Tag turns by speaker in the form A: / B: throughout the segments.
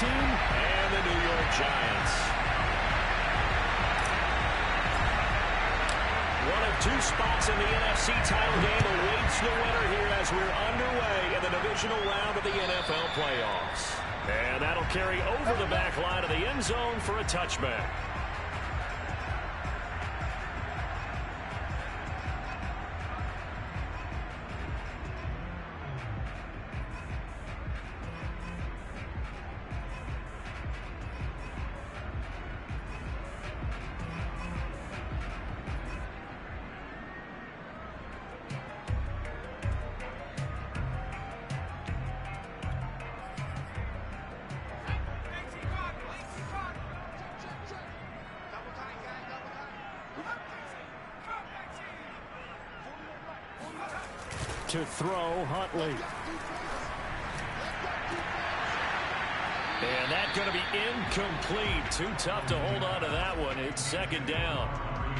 A: team?
B: And the New York Giants. One of two spots in the NFC title game awaits the winner here as we're underway in the divisional round of the NFL playoffs. And that'll carry over the back line of the end zone for a touchback.
A: To throw, Huntley.
B: And that's going to be incomplete. Too tough to hold on to that one. It's second down.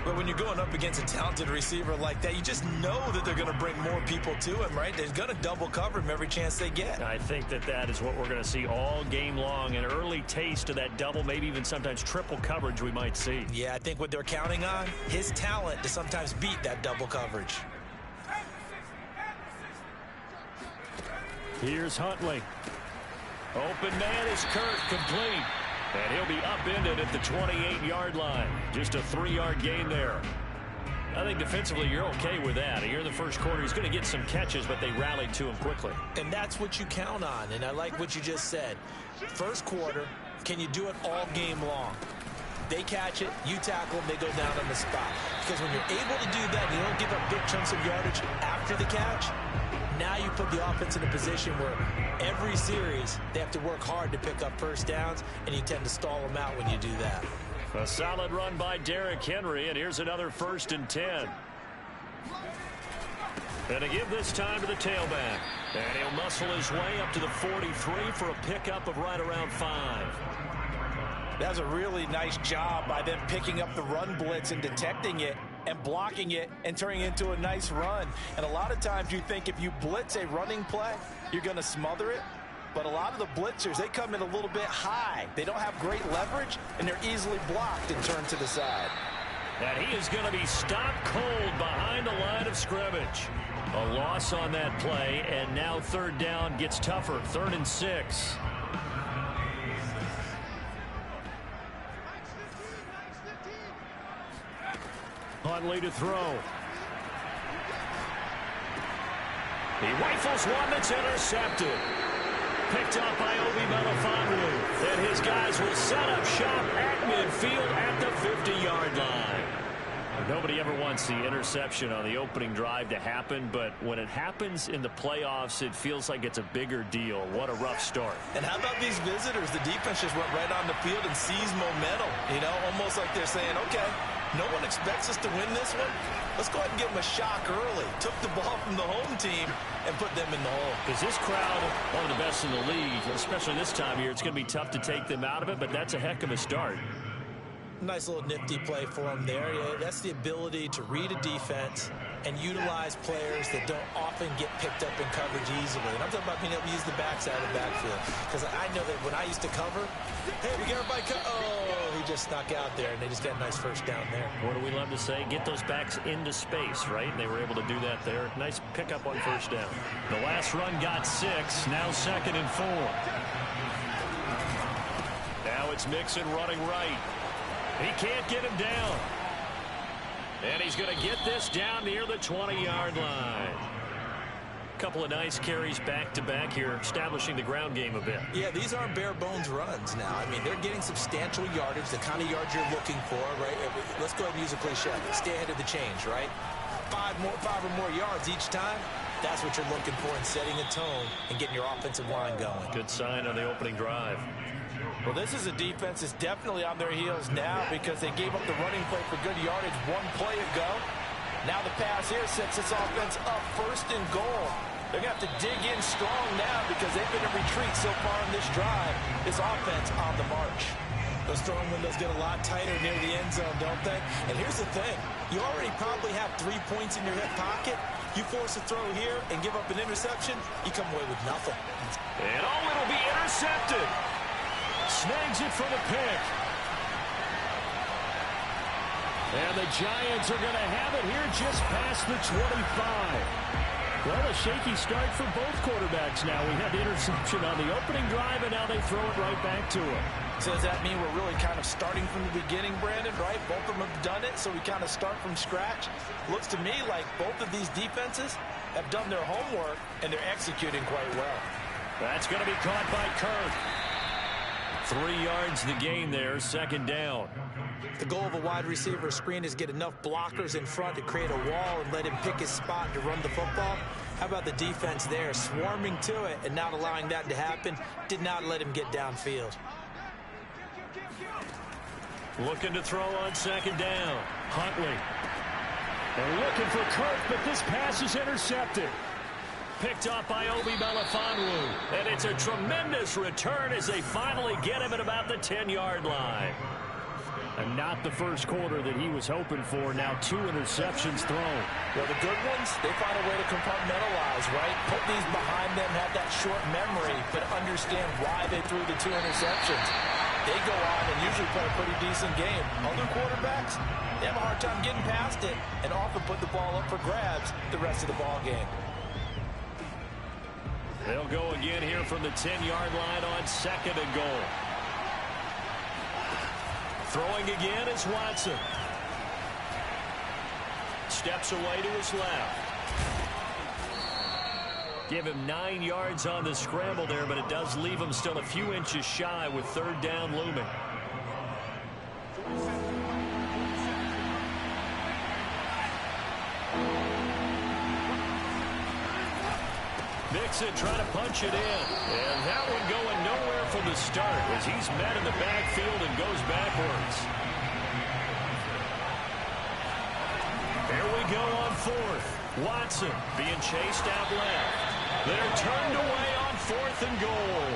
C: But when you're going up against a talented receiver like that, you just know that they're going to bring more people to him, right? They're going to double cover him every chance they get.
B: I think that is what we're going to see all game long. An early taste of that double, maybe even sometimes triple coverage we might see.
C: Yeah, I think what they're counting on, his talent to sometimes beat that double coverage.
A: Here's Huntley.
B: Open man is Kirk, complete. And he'll be upended at the 28-yard line. Just a 3-yard gain there. I think defensively you're okay with that. Here in the first quarter, he's going to get some catches, but they rallied to him quickly.
C: And that's what you count on, and I like what you just said. First quarter, can you do it all game long? They catch it, you tackle them, they go down on the spot. Because when you're able to do that, and you don't give up big chunks of yardage after the catch, now you put the offense in a position where every series they have to work hard to pick up first downs, and you tend to stall them out when you do that.
B: A solid run by Derrick Henry, and here's another 1st and 10. And to give this time to the tailback. And he'll muscle his way up to the 43 for a pickup of right around 5.
C: That was a really nice job by them picking up the run blitz and detecting it and blocking it and turning it into a nice run. And a lot of times you think if you blitz a running play, you're going to smother it. But a lot of the blitzers, they come in a little bit high. They don't have great leverage, and they're easily blocked and turned to the side.
B: And he is going to be stopped cold behind the line of scrimmage. A loss on that play, and now third down gets tougher. 3rd and 6.
A: Huntley to throw.
B: He rifles one that's intercepted. Picked up by Obi Melifonwu. And his guys will set up shop at midfield at the 50-yard line. Nobody ever wants the interception on the opening drive to happen, but when it happens in the playoffs, it feels like it's a bigger deal. What a rough start.
C: And how about these visitors? The defense just went right on the field and seized momentum. You know, almost like they're saying, okay, no one expects us to win this one. Let's go ahead and give them a shock early. Took the ball from the home team and put them in the hole.
B: Because this crowd, one of the best in the league, especially this time of year, it's going to be tough to take them out of it, but that's a heck of a start.
C: Nice little nifty play for him there. Yeah, that's the ability to read a defense and utilize players that don't often get picked up in coverage easily. And I'm talking about being able to use the backside of the backfield. Because I know that when I used to cover, hey, we got everybody oh, he just snuck out there, and they just got a nice first down there.
B: What do we love to say? Get those backs into space, right? And they were able to do that there. Nice pickup on first down. The last run got 6. Now 2nd and 4. Now it's Mixon running right. He can't get him down. And he's going to get this down near the 20-yard line. Couple of nice carries back-to-back here, establishing the ground game a bit.
C: Yeah, these aren't bare-bones runs now. I mean, they're getting substantial yardage, the kind of yards you're looking for, right? Let's go ahead and use a cliche. Stay ahead of the change, right? 5 or more yards each time. That's what you're looking for in setting a tone and getting your offensive line going.
B: Good sign on the opening drive.
C: Well, this is a defense that's definitely on their heels now because they gave up the running play for good yardage 1 play ago. Now the pass here sets this offense up 1st and goal. They're going to have to dig in strong now because they've been in retreat so far in this drive. This offense on the march. Those throwing windows get a lot tighter near the end zone, don't they? And here's the thing. You already probably have 3 points in your hip pocket. You force a throw here and give up an interception, you come away with nothing.
B: And it'll be intercepted.
A: snags it for the pick. And the Giants are going to have it here just past the 25. Well, a shaky start for both quarterbacks now. We had the interception on the opening drive, and now they throw it right back to him.
C: So does that mean we're really kind of starting from the beginning, Brandon, right? Both of them have done it, so we kind of start from scratch. Looks to me like both of these defenses have done their homework, and they're executing quite well.
A: That's going to be caught by Kirk. 3 yards the gain there, second down.
D: The goal of a wide receiver screen is get enough blockers in front to create a wall and let him pick his spot to run the football. How about the defense there, swarming to it and not allowing that to happen? Did not let him get downfield.
A: Looking to throw on second down. Huntley. They're looking for Kirk, but this pass is intercepted. Picked up by Obi Melifonwu. And it's a tremendous return as they finally get him at about the 10-yard line. And not the first quarter that he was hoping for. Now 2 interceptions thrown.
C: Well, the good ones, they find a way to compartmentalize, right? Put these behind them, have that short memory, but understand why they threw the 2 interceptions. They go on and usually play a pretty decent game. Other quarterbacks, they have a hard time getting past it and often put the ball up for grabs the rest of the ball game.
A: They'll go again here from the 10-yard line on second and goal. Throwing again is Watson. Steps away to his left. Give him 9 yards on the scramble there, but it does leave him still a few inches shy with third down looming. Mixon trying to punch it in. And that one going nowhere from the start as he's met in the backfield and goes backwards. Here we go on fourth. Watson being chased out left. They're turned away on fourth and goal.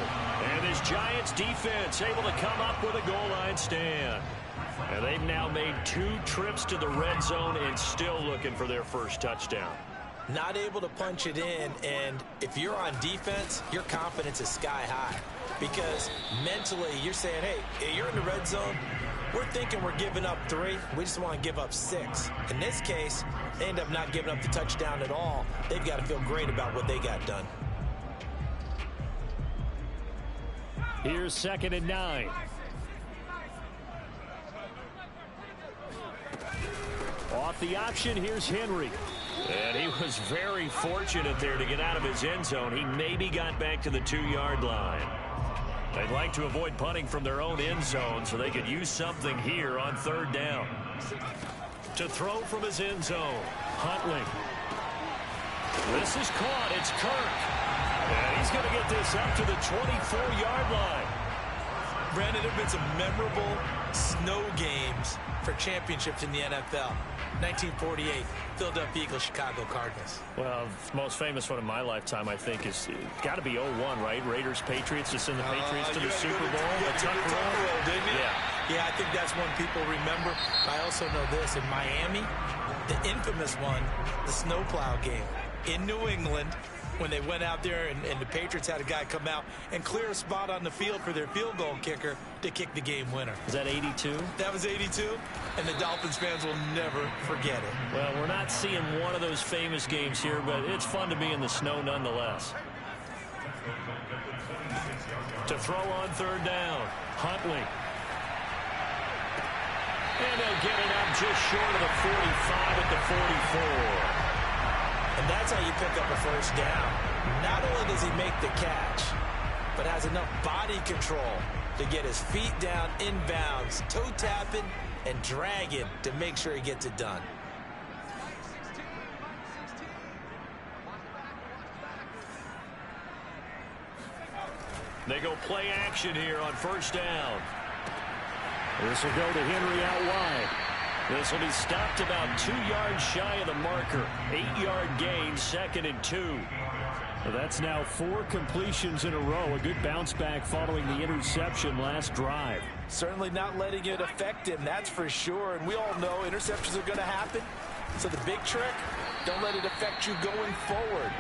A: And this Giants defense able to come up with a goal line stand. And they've now made 2 trips to the red zone and still looking for their first touchdown.
D: Not able to punch it in, and if you're on defense, your confidence is sky high. Because mentally, you're saying, hey, you're in the red zone. We're thinking we're giving up 3. We just want to give up 6. In this case, they end up not giving up the touchdown at all. They've got to feel great about what they got done.
A: Here's second and 9. Off the option, here's Henry. And he was very fortunate there to get out of his end zone. He maybe got back to the 2-yard line. They'd like to avoid punting from their own end zone so they could use something here on third down. To throw from his end zone, Huntley. This is caught. It's Kirk. And he's going to get this up to the 24-yard line.
D: Brandon, there have been some memorable snow games for championships in the NFL. 1948, Philadelphia Eagles, Chicago Cardinals.
A: Well, the most famous one in my lifetime, I think, is got to be 01, right? Raiders, Patriots, to send the Patriots to the Super Bowl.
D: Tucker roll, didn't you?
A: Yeah,
D: I think that's one people remember. I also know this. In Miami, the infamous one, the snowplow game in New England, when they went out there and the Patriots had a guy come out and clear a spot on the field for their field goal kicker to kick the game winner.
A: Is that 82?
D: That was 82, and the Dolphins fans will never forget it.
A: Well, we're not seeing one of those famous games here, but it's fun to be in the snow nonetheless. To throw on third down, Huntley. And they'll get it up just short of the 45 at the 44.
D: And that's how you pick up a first down. Not only does he make the catch, but has enough body control to get his feet down inbounds, toe tapping and dragging to make sure he gets it done.
A: They go play action here on first down. This will go to Henry out wide. This will be stopped about 2 yards shy of the marker. 8-yard gain, second and 2. Well, that's now 4 completions in a row. A good bounce back following the interception last drive.
C: Certainly not letting it affect him, that's for sure. And we all know interceptions are going to happen. So the big trick, don't let it affect you going forward.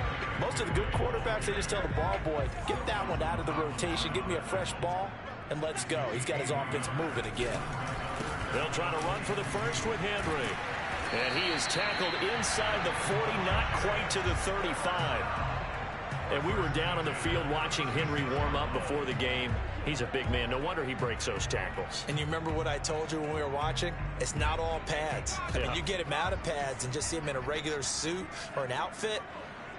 C: Most of the good quarterbacks, they just tell the ball boy, get that one out of the rotation. Give me a fresh ball. and let's go. He's got his offense moving again.
A: They'll try to run for the first with Henry. And he is tackled inside the 40, not quite to the 35. And we were down on the field watching Henry warm up before the game. He's a big man. No wonder he breaks those tackles.
D: And you remember what I told you when we were watching? It's not all pads. I mean, you get him out of pads and just see him in a regular suit or an outfit.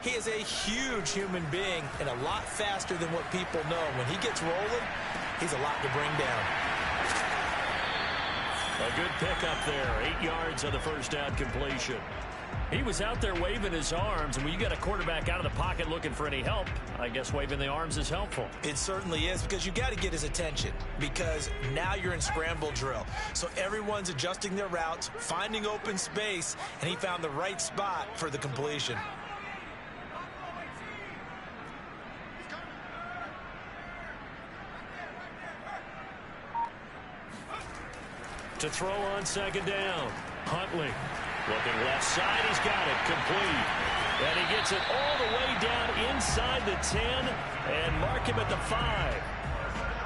D: He is a huge human being and a lot faster than what people know. When he gets rolling, he's a lot to bring down.
A: A good pickup there. 8 yards on the first down completion. He was out there waving his arms, and when you got a quarterback out of the pocket looking for any help, I guess waving the arms is helpful.
D: It certainly is, because you got to get his attention, because now you're in scramble drill. So everyone's adjusting their routes, finding open space, and he found the right spot for the completion.
A: To throw on second down. Huntley looking left side. He's got it complete. And he gets it all the way down inside the 10 and mark him at the 5.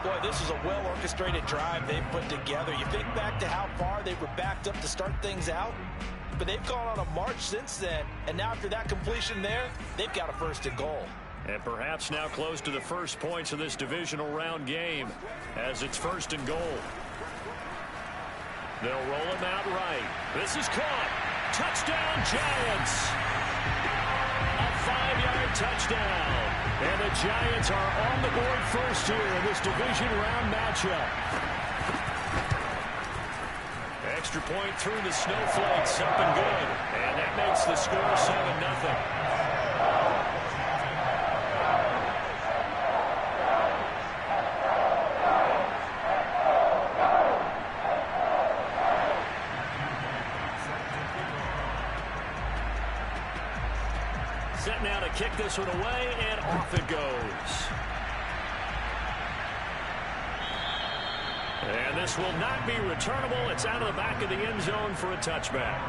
C: Boy, this is a well-orchestrated drive they've put together. You think back to how far they were backed up to start things out, but they've gone on a march since then. And now after that completion there, they've got a first and goal.
A: And perhaps now close to the first points of this divisional round game as it's first and goal. They'll roll him out right. This is caught. Touchdown, Giants. A 5-yard touchdown. And the Giants are on the board first here in this division round matchup. Extra point through the snowflakes, up and good. And that makes the score 7-0. Set now to kick this one away, and off it goes. And this will not be returnable. It's out of the back of the end zone for a touchback.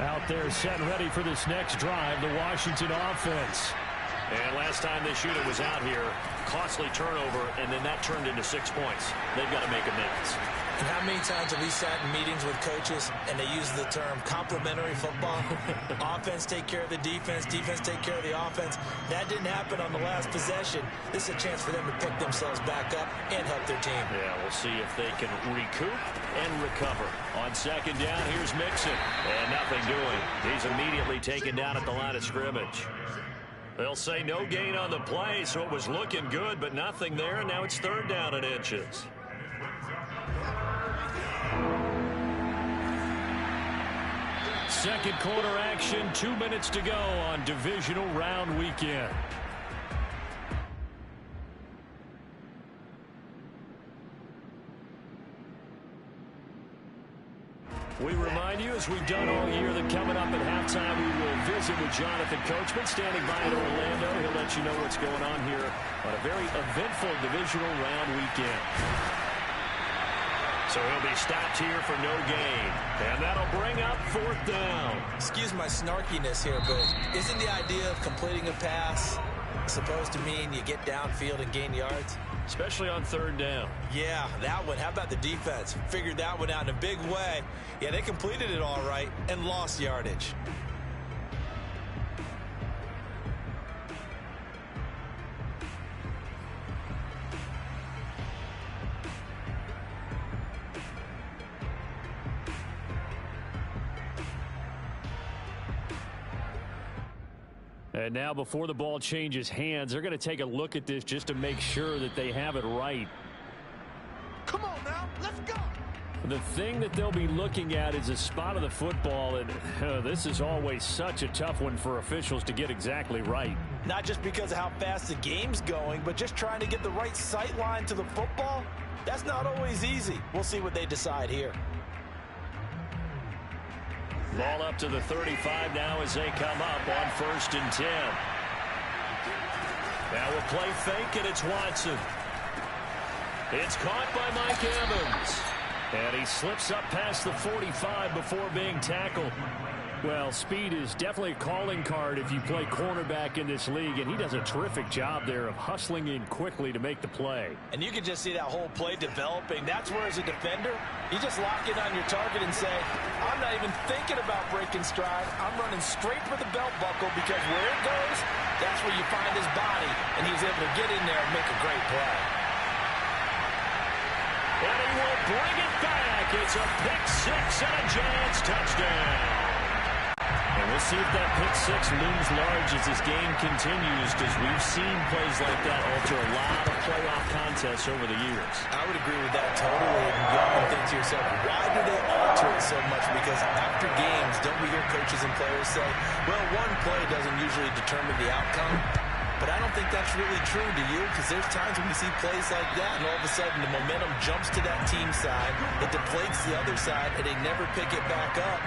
A: Out there set and ready for this next drive, the Washington offense. And last time this unit was out here, costly turnover, and then that turned into 6 points. They've got to make amends.
D: And how many times have we sat in meetings with coaches and they use the term complementary football? Offense take care of the defense, defense take care of the offense. That didn't happen on the last possession. This is a chance for them to pick themselves back up and help their team.
A: Yeah, we'll see if they can recoup and recover. On second down, here's Mixon. And nothing doing. He's immediately taken down at the line of scrimmage. They'll say no gain on the play, so it was looking good, but nothing there. Now it's third down and inches. Second quarter action, 2 minutes to go on divisional round weekend. We remind you, as we've done all year, that coming up at halftime, we will visit with Jonathan Coachman, standing by in Orlando. He'll let you know what's going on here on a very eventful divisional round weekend. So he'll be stopped here for no gain. And that'll bring up fourth down.
D: Excuse my snarkiness here, but isn't the idea of completing a pass supposed to mean you get downfield and gain yards?
A: Especially on third down.
D: Yeah, that one. How about the defense? Figured that one out in a big way. Yeah, they completed it all right and lost yardage.
A: And now before the ball changes hands, they're going to take a look at this just to make sure that they have it right.
B: Come on now, let's go.
A: The thing that they'll be looking at is a spot of the football, and this is always such a tough one for officials to get exactly right.
C: Not just because of how fast the game's going, but just trying to get the right sight line to the football. That's not always easy. We'll see what they decide here.
A: Ball up to the 35 now as they come up on 1st and 10. Now we'll play fake, and it's Watson. It's caught by Mike Evans. And he slips up past the 45 before being tackled. Well, speed is definitely a calling card if you play cornerback in this league, and he does a terrific job there of hustling in quickly to make the play.
C: And you can just see that whole play developing. That's where, as a defender, you just lock in on your target and say, I'm not even thinking about breaking stride. I'm running straight for the belt buckle, because where it goes, that's where you find his body, and he's able to get in there and make a great play.
A: And he will bring it back. It's a pick six and a Giants touchdown. And we'll see if that pick six looms large as this game continues, because we've seen plays like that alter a lot of playoff contests over the years.
C: I would agree with that totally. And you often think to yourself, why do they alter it so much? Because after games, don't we hear coaches and players say, well, one play doesn't usually determine the outcome. But I don't think that's really true, do you? Because there's times when we see plays like that, and all of a sudden the momentum jumps to that team side, it deflates the other side, and they never pick it back up.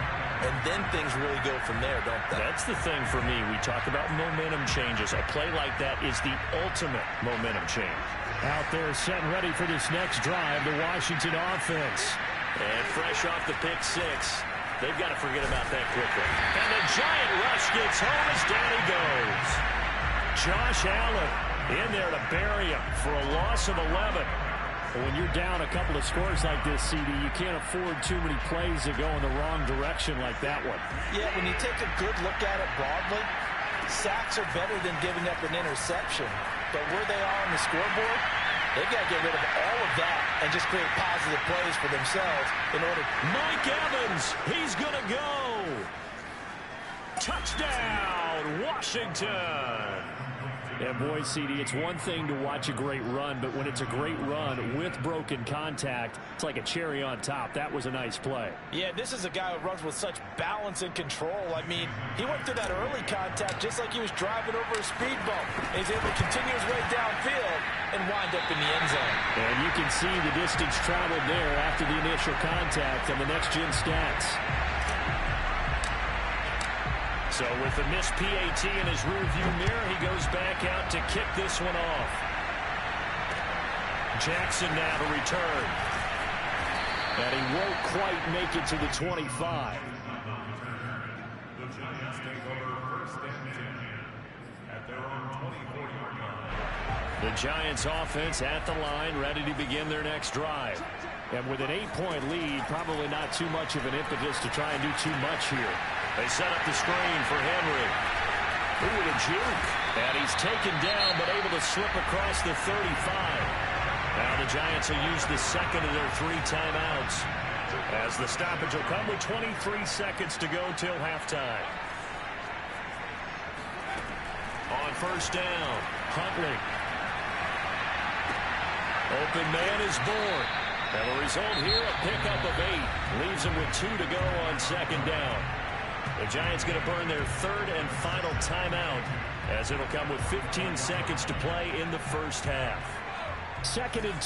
C: And then things really go from there, don't they?
A: That's the thing for me. We talk about momentum changes. A play like that is the ultimate momentum change. Out there set and ready for this next drive, the Washington offense. And fresh off the pick six, they've got to forget about that quickly. And the Giant rush gets home as down he goes. Josh Allen in there to bury him for a loss of 11. But when you're down a couple of scores like this, CD, you can't afford too many plays that go in the wrong direction like that one.
C: Yeah, when you take a good look at it broadly, sacks are better than giving up an interception. But where they are on the scoreboard, they've got to get rid of all of that and just create positive plays for themselves in order.
A: Mike Evans, he's going to go. Touchdown, Washington. And boy, CD, it's one thing to watch a great run, but when it's a great run with broken contact, it's like a cherry on top. That was a nice play.
C: Yeah, this is a guy who runs with such balance and control. I mean, he went through that early contact just like he was driving over a speed bump. And he's able to continue his way downfield and wind up in the end zone.
A: And you can see the distance traveled there after the initial contact on the next-gen stats. So with the missed PAT in his rearview mirror, he goes back out to kick this one off. Jackson now to return. And he won't quite make it to the 25.
E: The Giants take over 1st and 10 at their own 24-yard line.
A: The Giants offense at the line, ready to begin their next drive. And with an 8-point lead, probably not too much of an impetus to try and do too much here. They set up the screen for Henry. Ooh, with a juke. And he's taken down, but able to slip across the 35. Now the Giants will use the second of their 3 timeouts, as the stoppage will come with 23 seconds to go till halftime. On first down, Huntley. Open man is born. And the result here, a pickup of 8. Leaves him with 2 to go on second down. The Giants going to burn their 3rd and final timeout, as it'll come with 15 seconds to play in the first half. 2nd and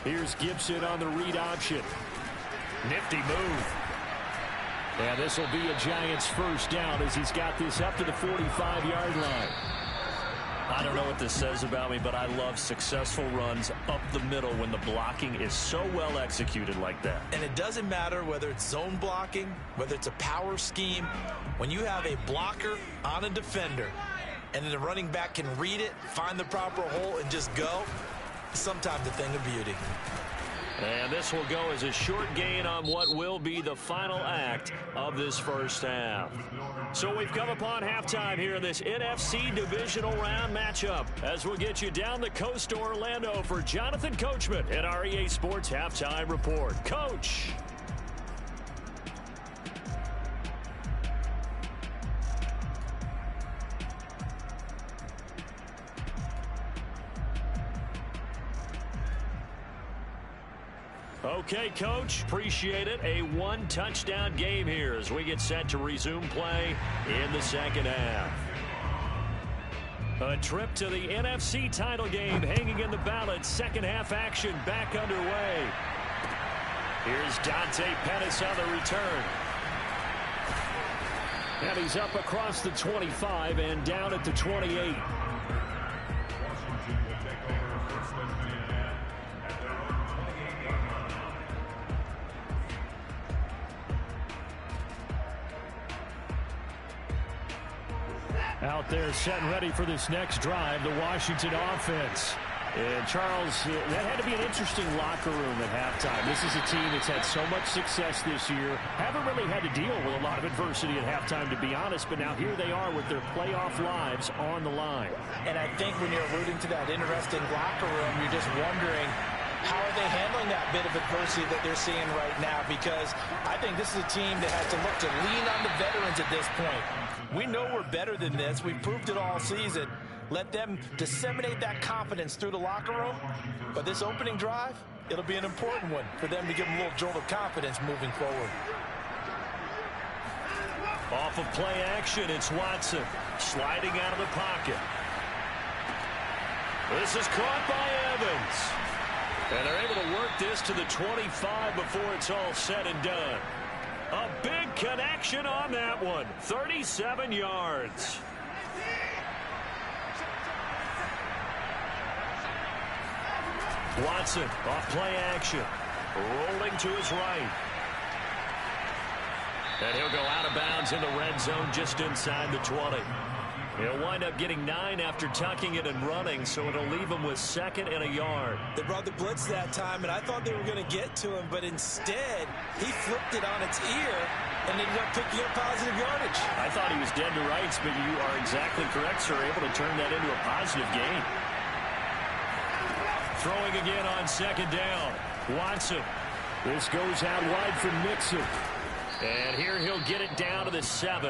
A: 2. Here's Gibson on the read option. Nifty move. And this will be a Giants first down as he's got this up to the 45-yard line. I don't know what this says about me, but I love successful runs up the middle when the blocking is so well executed like that.
C: And it doesn't matter whether it's zone blocking, whether it's a power scheme. When you have a blocker on a defender and then the running back can read it, find the proper hole, and just go, it's sometimes a thing of beauty.
A: And this will go as a short gain on what will be the final act of this first half. So we've come upon halftime here in this NFC Divisional Round matchup, as we'll get you down the coast to Orlando for Jonathan Coachman in our EA Sports Halftime Report. Coach! Okay, Coach, appreciate it. A 1-touchdown game here as we get set to resume play in the second half. A trip to the NFC title game hanging in the balance. Second half action back underway. Here's Dante Pettis on the return. And he's up across the 25 and down at the 28.
E: Washington will take over
B: Out there setting ready for this next drive, the Washington offense. And, Charles, that had to be an interesting locker room at halftime. This is a team that's had so much success this year. Haven't really had to deal with a lot of adversity at halftime, to be honest. But now here they are with their playoff lives on the line.
C: And I think when you're alluding to that interesting locker room, you're just wondering, how are they handling that bit of adversity that they're seeing right now? Because I think this is a team that has to look to lean on the veterans at this point. We know we're better than this. We've proved it all season. Let them disseminate that confidence through the locker room. But this opening drive, it'll be an important one for them to give them a little jolt of confidence moving forward.
A: Off of play action, it's Watson sliding out of the pocket. This is caught by Evans. And they're able to work this to the 25 before it's all said and done. A big connection on that one. 37 yards. Watson off play action. Rolling to his right. And he'll go out of bounds in the red zone just inside the 20. He'll wind up getting 9 after tucking it and running, so it'll leave him with 2nd and a yard.
D: They brought the blitz that time, and I thought they were going to get to him, but instead, he flipped it on its ear and ended up picking up positive yardage.
A: I thought he was dead to rights, but you are exactly correct, sir. Able to turn that into a positive gain. Throwing again on 2nd down. Watson. This goes out wide for Mixon. And here he'll get it down to the 7.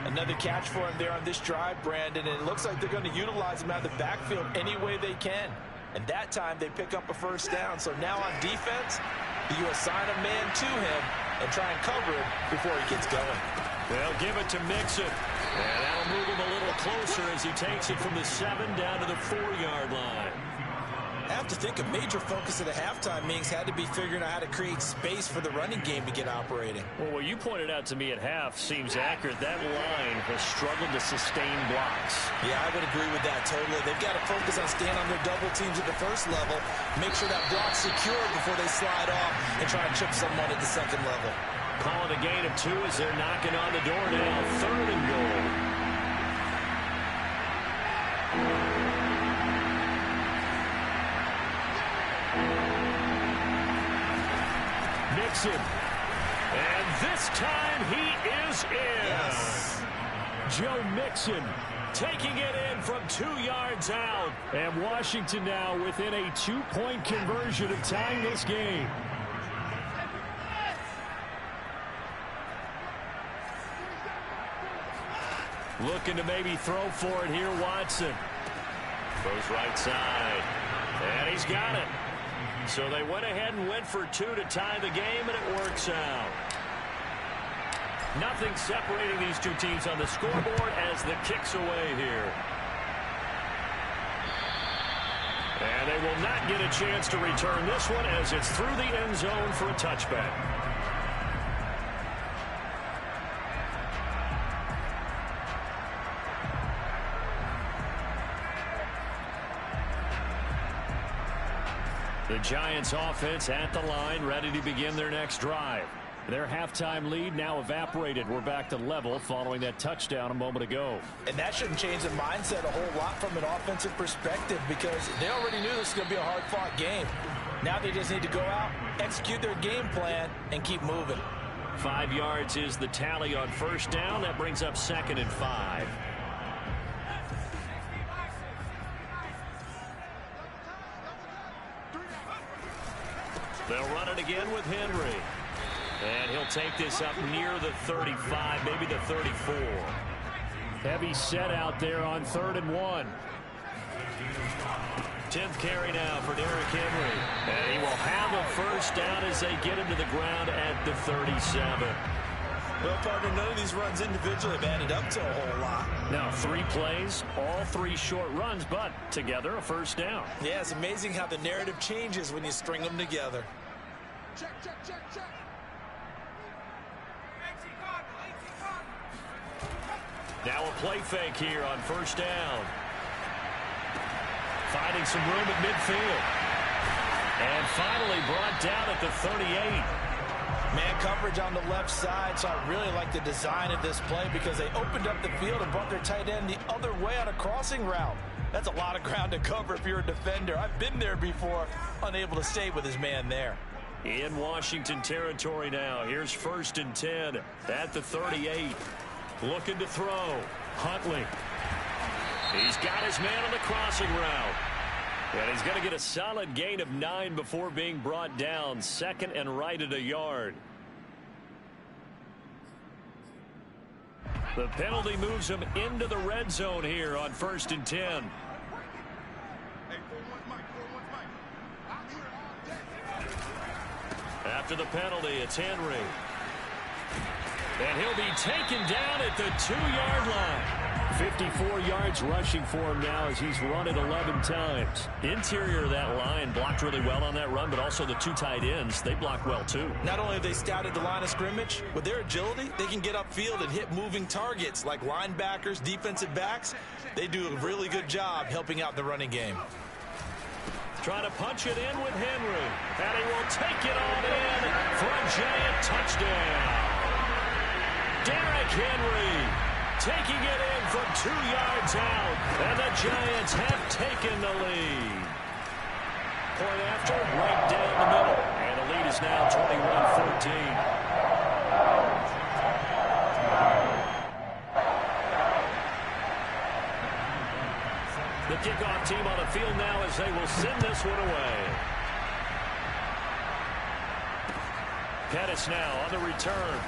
C: Another catch for him there on this drive, Brandon, and it looks like they're going to utilize him out of the backfield any way they can. And that time they pick up a 1st down. So now on defense, you assign a man to him and try and cover him before he gets going.
A: They'll give it to Mixon. And that'll move him a little closer as he takes it from the 7 down to the 4-yard line.
D: I have to think a major focus of the halftime meetings had to be figuring out how to create space for the running game to get operating.
A: Well, what you pointed out to me at half seems accurate. That line has struggled to sustain blocks.
D: Yeah, I would agree with that totally. They've got to focus on staying on their double teams at the 1st level, make sure that block's secure before they slide off and try and chip someone at the 2nd level.
A: Calling a gain of 2 as they're knocking on the door now. 3rd and goal. Mixon. And this time he is in.
D: Yes.
B: Joe Mixon taking it in from 2 yards out. And Washington now within a 2-point conversion of tying this game. Looking to maybe throw for it here, Watson.
A: Goes right side. And he's got it. So they went ahead and went for 2 to tie the game, and it works out. Nothing separating these two teams on the scoreboard as the kick's away here. And they will not get a chance to return this one as it's through the end zone for a touchback. The Giants offense at the line, ready to begin their next drive. Their halftime lead now evaporated. We're back to level following that touchdown a moment ago.
C: And that shouldn't change the mindset a whole lot from an offensive perspective because they already knew this was going to be a hard-fought game. Now they just need to go out, execute their game plan, and keep moving.
A: 5 yards is the tally on 1st down. That brings up 2nd and 5. They'll run it again with Henry. And he'll take this up near the 35, maybe the 34.
B: Heavy set out there on 3rd and 1.
A: 10th carry now for Derrick Henry. And he will have a 1st down as they get him to the ground at the 37.
D: Well, partner, none of these runs individually have added up to a whole lot.
B: Now 3 plays, all 3 short runs, but together a 1st down.
D: Yeah, it's amazing how the narrative changes when you string them together.
E: Check, check, check, check.
A: Now a play fake here on 1st down. Finding some room at midfield. And finally brought down at the 38.
C: Man coverage on the left side, so I really like the design of this play because they opened up the field and brought their tight end the other way on a crossing route. That's a lot of ground to cover if you're a defender. I've been there before, unable to stay with his man there.
A: In Washington territory now. Here's 1st and 10 at the 38. Looking to throw. Huntley. He's got his man on the crossing route. And he's going to get a solid gain of 9 before being brought down. 2nd and right at a yard. The penalty moves him into the red zone here on 1st and 10. After the penalty, it's Henry. And he'll be taken down at the 2-yard line. 54 yards rushing for him now as he's run it 11 times. Interior of that line blocked really well on that run, but also the 2 tight ends, they blocked well too.
D: Not only have they scouted the line of scrimmage, with their agility, they can get upfield and hit moving targets like linebackers, defensive backs. They do a really good job helping out the running game.
A: Trying to punch it in with Henry. And he will take it on in for a Giant touchdown. Derrick Henry taking it in from 2 yards out. And the Giants have taken the lead. Point after, right down the middle. And the lead is now 21-14. The kickoff team on the field now as they will send this one away. Pettis now on the return.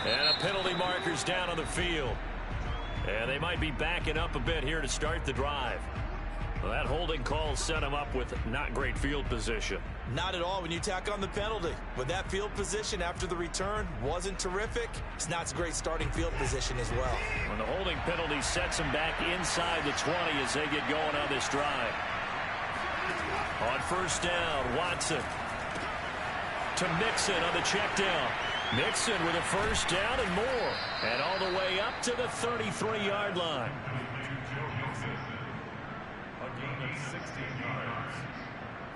A: And a penalty marker's down on the field. And they might be backing up a bit here to start the drive. Well, that holding call set him up with not great field position.
D: Not at all when you tack on the penalty. But that field position after the return wasn't terrific. It's not a great starting field position as well.
A: When the holding penalty sets him back inside the 20 as they get going on this drive. On 1st down, Watson to Mixon on the check down. Mixon with a 1st down and more. And all the way up to the 33-yard line.
E: A gain of 16 yards.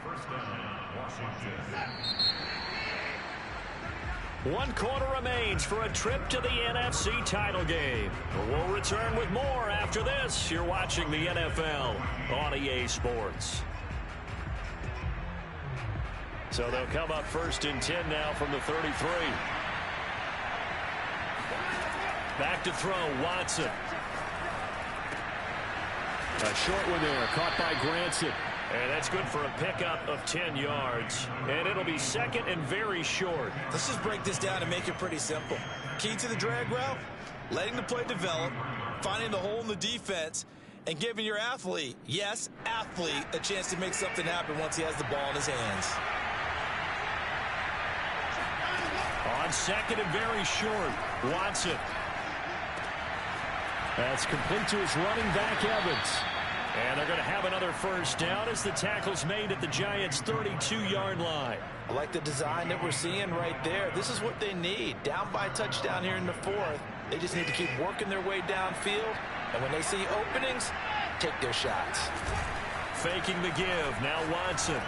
E: 1st down, Washington.
A: 1 quarter remains for a trip to the NFC title game. We'll return with more after this. You're watching the NFL on EA Sports. So they'll come up 1st and 10 now from the 33. Back to throw, Watson. A short one there, caught by Granson. And that's good for a pickup of 10 yards. And it'll be 2nd and very short.
D: Let's just break this down and make it pretty simple. Key to the drag route, letting the play develop, finding the hole in the defense, and giving your athlete, yes, athlete, a chance to make something happen once he has the ball in his hands.
A: On 2nd and very short, Watson. That's complete to his running back, Evans. And they're going to have another 1st down as the tackle's made at the Giants' 32-yard line.
D: I like the design that we're seeing right there. This is what they need. Down by a touchdown here in the 4th. They just need to keep working their way downfield. And when they see openings, take their shots.
A: Faking the give. Now Watson.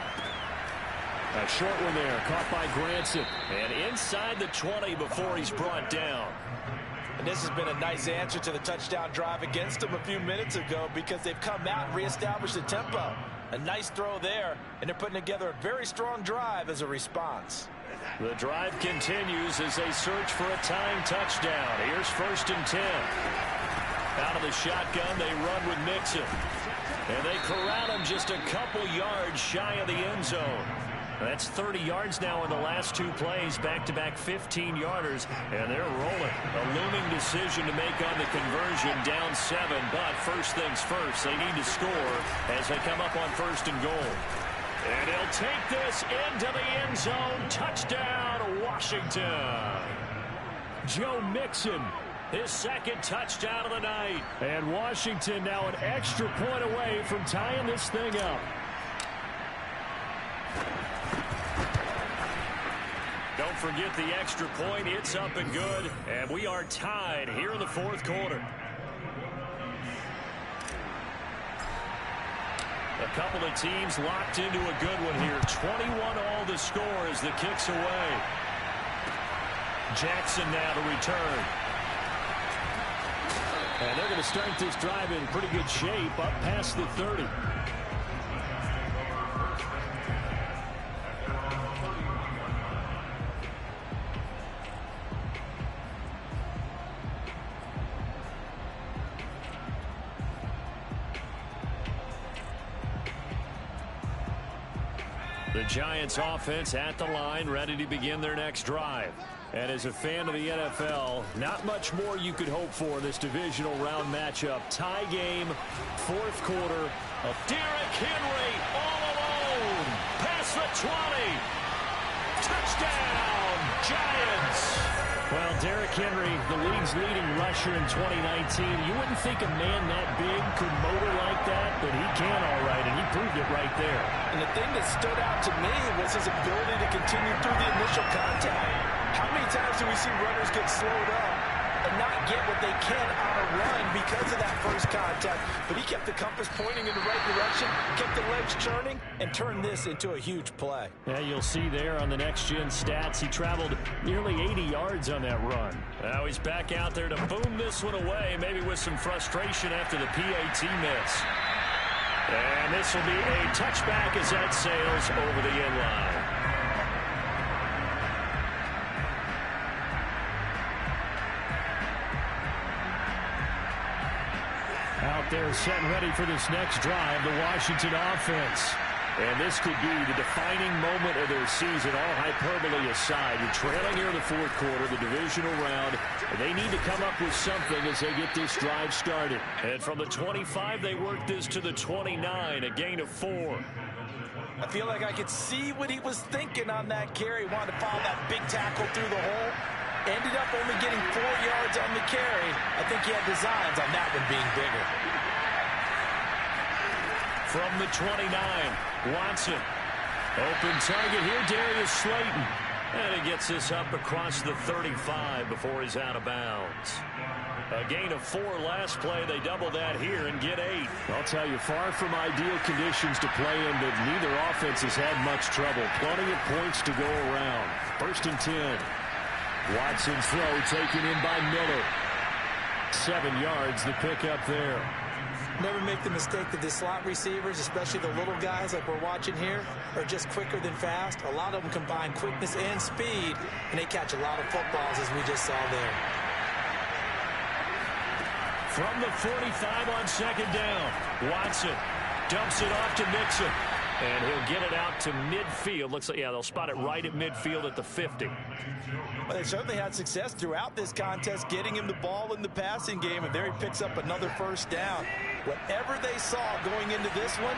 A: A short one there, caught by Granson. And inside the 20 before he's brought down.
D: And this has been a nice answer to the touchdown drive against them a few minutes ago because they've come out and reestablished the tempo. A nice throw there, and they're putting together a very strong drive as a response.
A: The drive continues as they search for a tying touchdown. Here's 1st and 10. Out of the shotgun, they run with Mixon. And they corral him just a couple yards shy of the end zone. That's 30 yards now in the last 2 plays, back-to-back 15-yarders, and they're rolling. A looming decision to make on the conversion, down 7, but first things first, they need to score as they come up on 1st and goal. And he'll take this into the end zone. Touchdown, Washington. Joe Mixon, his 2nd touchdown of the night. And Washington now an extra point away from tying this thing up. Don't forget the extra point. It's up and good. And we are tied here in the 4th quarter. The couple of teams locked into a good one here. 21-all the score as the kick's away. Jackson now to return. And they're going to start this drive in pretty good shape up past the 30. The Giants offense at the line, ready to begin their next drive. And as a fan of the NFL, not much more you could hope for in this divisional round matchup. Tie game, fourth quarter. Derrick Henry all alone. Past the 20. Touchdown, Giants. Well, Derrick Henry, the league's leading rusher in 2019. You wouldn't think a man that big could motor like that, but he can all right, and he proved it right there.
C: And the thing that stood out to me was his ability to continue through the initial contact. How many times do we see runners get slowed up and not get what they can on a run because of that first contact? But he kept the compass pointing in the right direction, kept the legs churning, and turned this into a huge play.
A: Yeah, you'll see there on the next-gen stats, he traveled nearly 80 yards on that run. Now he's back out there to boom this one away, maybe with some frustration after the PAT miss. And this will be a touchback as that sails over the end line. Out there set and ready for this next drive, the Washington offense. And this could be the defining moment of their season, all hyperbole aside. You're trailing here in the fourth quarter, the divisional round. And they need to come up with something as they get this drive started. And from the 25, they work this to the 29, a gain of 4.
C: I feel like I could see what he was thinking on that carry. Wanted to follow that big tackle through the hole. Ended up only getting 4 yards on the carry. I think he had designs on that one being bigger.
A: From the 29, Watson. Open target here, Darius Slayton. And he gets this up across the 35 before he's out of bounds. A gain of 4 last play. They double that here and get 8. I'll tell you, far from ideal conditions to play in, but neither offense has had much trouble. Plenty of points to go around. 1st and 10. Watson's throw taken in by Miller. 7 yards, the pickup there.
D: Never make the mistake that the slot receivers, especially the little guys like we're watching here, are just quicker than fast. A lot of them combine quickness and speed, and they catch a lot of footballs, as we just saw there.
A: From the 45 on 2nd down, Watson dumps it off to Mixon. And he'll get it out to midfield. Looks like, yeah, they'll spot it right at midfield at the 50.
C: Well, they certainly had success throughout this contest, getting him the ball in the passing game, and there he picks up another 1st down. Whatever they saw going into this one,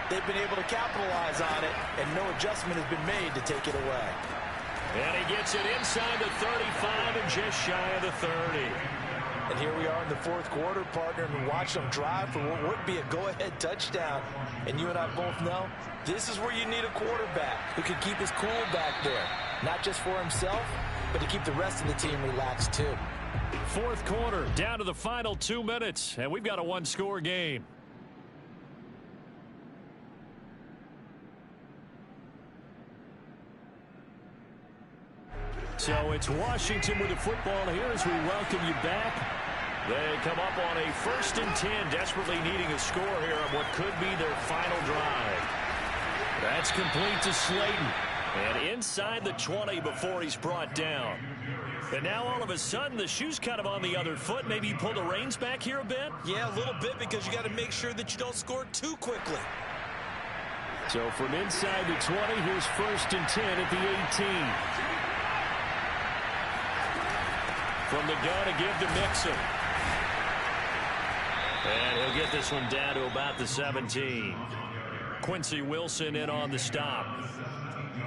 C: they've been able to capitalize on it, and no adjustment has been made to take it away.
A: And he gets it inside the 35 and just shy of the 30.
C: And here we are in the 4th quarter, partner, and watch them drive for what would be a go-ahead touchdown. And you and I both know this is where you need a quarterback who can keep his cool back there. Not just for himself, but to keep the rest of the team relaxed too.
A: 4th quarter, down to the final 2 minutes, and we've got a 1-score game. So it's Washington with the football here as we welcome you back. They come up on a 1st and 10, desperately needing a score here on what could be their final drive. That's complete to Slayton. And inside the 20 before he's brought down. And now all of a sudden the shoe's kind of on the other foot. Maybe you pull the reins back here a bit?
D: Yeah, a little bit, because you got to make sure that you don't score too quickly.
A: So from inside the 20, here's 1st and 10 at the 18. From the gun to give to Mixon. And he'll get this one down to about the 17. Quincy Wilson in on the stop.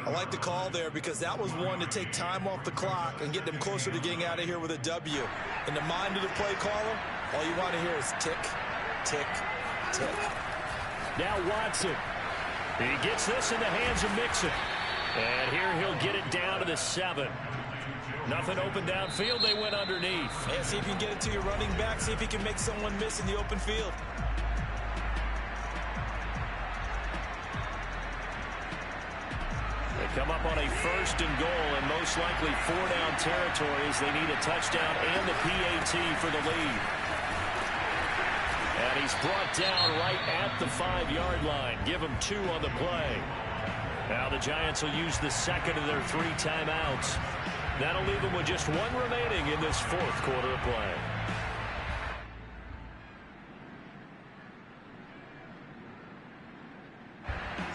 C: I like the call there because that was one to take time off the clock and get them closer to getting out of here with a W. In the mind of the play caller, all you want to hear is tick, tick, tick.
A: Now Watson. He gets this in the hands of Mixon. And here he'll get it down to the 7. Nothing open downfield. They went underneath.
D: Yeah, see if you can get it to your running back. See if he can make someone miss in the open field.
A: come up on a 1st and goal, and most likely 4-down territory as they need a touchdown and the PAT for the lead. And he's brought down right at the 5-yard line. Give him 2 on the play. Now the Giants will use the second of their 3 timeouts. That'll leave them with just 1 remaining in this 4th quarter of play.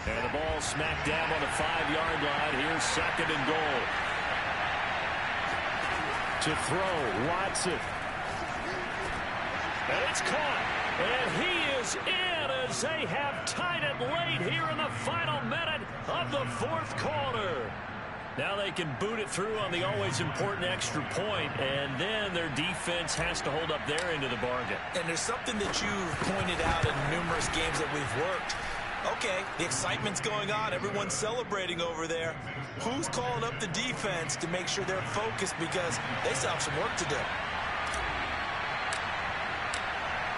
A: And the ball smack dab on the 5-yard line. Here's 2nd and goal. To throw, Watson. And it's caught. And he is in as they have tied it late here in the final minute of the 4th quarter. Now they can boot it through on the always important extra point, and then their defense has to hold up their end of the bargain.
D: And there's something that you've pointed out in numerous games that we've worked. Okay, the excitement's going on. Everyone's celebrating over there. Who's calling up the defense to make sure they're focused, because they still have some work to do.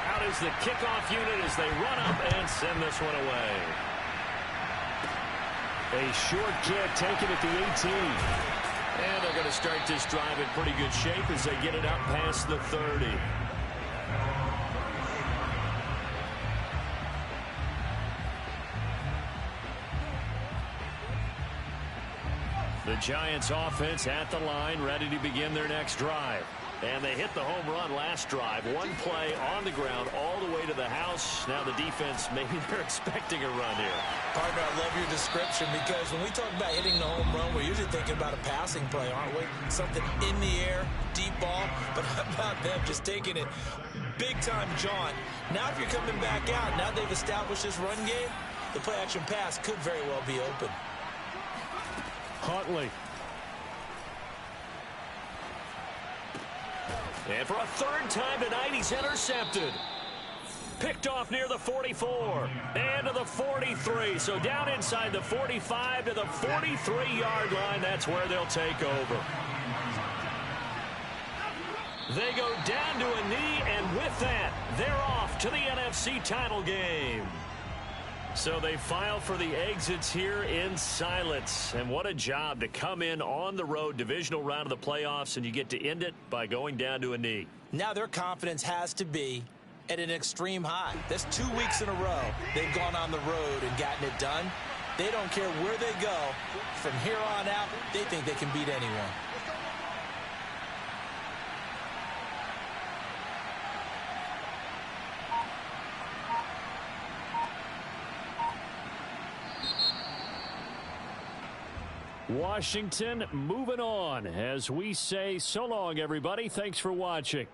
A: Out is the kickoff unit as they run up and send this one away. A short kick taken at the 18. And they're going to start this drive in pretty good shape as they get it out past the 30. The Giants offense at the line, ready to begin their next drive. And they hit the home run last drive. 1 play on the ground all the way to the house. Now the defense, maybe they're expecting a run here.
D: Partner, I love your description, because when we talk about hitting the home run, we're usually thinking about a passing play, aren't we? Something in the air, deep ball. But how about them just taking it big-time jaunt? Now if you're coming back out, now they've established this run game, the play-action pass could very well be open.
A: Huntley. And for a 3rd time tonight, he's intercepted. Picked off near the 44 and to the 43. So down inside the 45 to the 43-yard line. That's where they'll take over. They go down to a knee, and with that, they're off to the NFC title game. So they file for the exits here in silence. And what a job to come in on the road, divisional round of the playoffs, and you get to end it by going down to a knee.
D: Now their confidence has to be at an extreme high. That's 2 weeks in a row they've gone on the road and gotten it done. They don't care where they go. From here on out, they think they can beat anyone.
A: Washington moving on as we say so long, everybody. Thanks for watching.